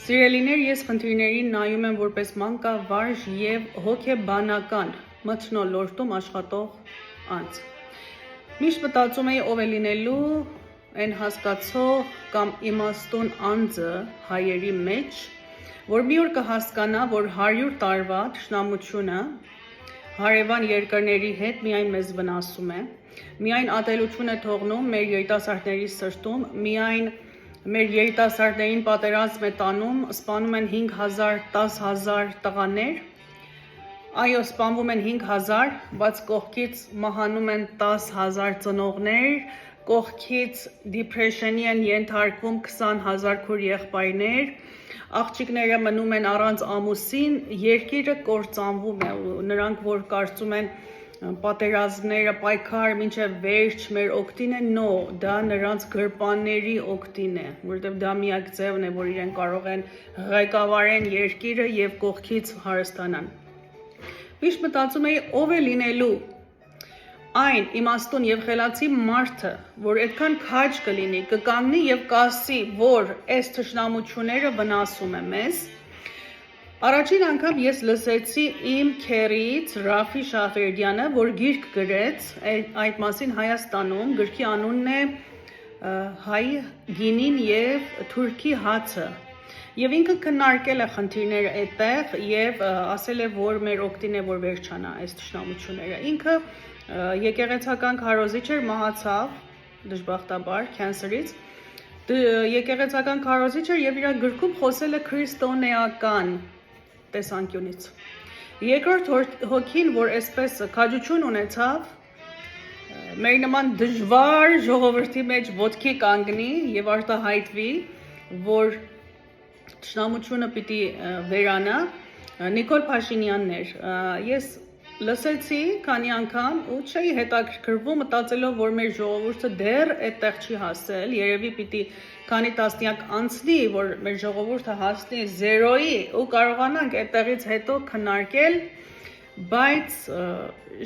Սիրելիներ, ես խնդիրներին նայում եմ որպես մանկավարժ և հոգեբանական մթնոլորտում աշխատող անձ։ Միշտ մտածում էի ով է լինելու այն հասկացող կամ իմաստուն անձը հայերի մեջ, որ մի օր կհասկանա, որ 100 տարվա թշնամությունը հարևան երկրների հետ միայն մեզ վնասում է, միայն ատելություն է թողնում մեր երիտասարդների սրտում, միայն մեր երիտասարդներին պատերազմ է տանում, սպանում են 5000, 10000 տղաներ, այո, սպանվում են 5000, բայց կողքից մահանում են 10000 ծնողներ, կողքից դիպրեշնի են ենթարկվում 20000 քուր եղբայրներ, աղջիկները մնում են առանց ամուսին, երկիրը կործանվում է ու նրանք, որ կարծում են պատերազմները պայքար մինչև վերջ մեր օգտին է, նո, դա նրանց գրպանների օգտին է, որովհետև դա միակ ձևն է, որ իրեն կարող են ղեկավարեն երկիրը և կողքից հարստանան։ Միշտ մտածում էի ով է լինելու այն իմաստուն և խելացի մարդը, որ այդքան քաջ կլինի, կկանգնի և կասի, որ այս թշնամությունները վնասում է մեզ։ Առաջին անգամ ես լսեցի իմ քեռիից Ռաֆի Շահվերդյանը, որ գիրք գրեց այդ մասին Հայաստանում, գրքի անունն է հայ գինին և թուրքի հացը, և ինքը քննարկել է խնդիրները այդտեղ և ասել է, որ մեր օգտին է, որ վերջանա այս թշնամությունները։ Ինքը եկեղեցական քարոզիչ էր, մահացավ դժբախտաբար քանսերից, եկեղեցական քարոզիչ էր և իր գրքում խոսել է քրիստոնեական տեսանկյունից։ Երկրորդ հոգին, որ այսպես քաջություն ունեցավ, մեր նման դժվար ժողովրդի մեջ ոտքի կանգնի և արտահայտվի, որ թշնամությունը պիտի վերանա, Նիկոլ Փաշինյանն էր։ Ես լսեցի քանի անգամ ու չէի հետաքրքրվում, մտածելով, որ մեր ժողովուրդը դեռ այդտեղ չի հասել, երևի պիտի քանի տասնյակ անցնի, որ մեր ժողովուրդը հասնի 0-ի ու կարողանանք այդտեղից հետո քննարկել, բայց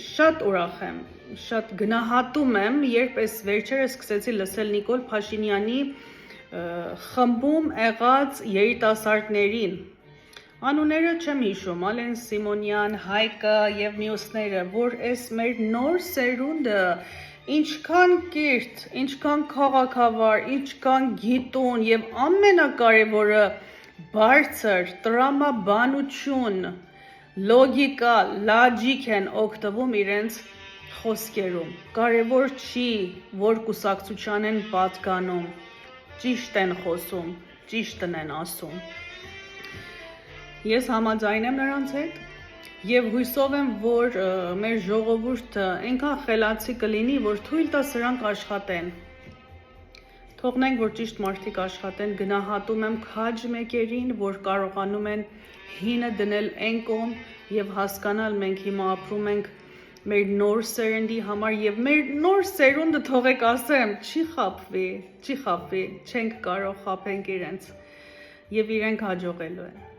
շատ ուրախ եմ, շատ գնահատում եմ, երբ այս վերջերս սկսեցի լսել Նիկոլ Փաշինյանի խմբում եղած երիտասարդներին, անունները չեմ հիշում, Ալեն Սիմոնյան, Հայկը և մյուսները, որ այս մեր նոր սերունդը ինչքան կիրթ, ինչքան քաղաքավար, ինչքան գիտուն և ամենակարևորը բարձր տրամաբանություն, լոգիկա, լոջիկ են օգտվում իրենց խոսքերում։ Կարևոր չի, որ կուսակցության են պատկանում, ճիշտ են խոսում, ճիշտն են ասում։ Ես համաձայն եմ նրանց հետ և հույսով եմ, որ մեր ժողովուրդը այնքան խելացի կլինի, որ թույլ տա սրանք աշխատեն։ Թողնենք, որ ճիշտ մարդիկ աշխատեն, գնահատում եմ քաջ մեկերին, որ կարողանում են հինը դնել այն կողմ և հասկանալ մենք հիմա ապրում ենք մեր նոր սերնդի համար և մեր նոր սերունդը թողեք ասեմ, չի խաբվի, չենք կարող խաբենք իրենց և իրենք հաջողելու են։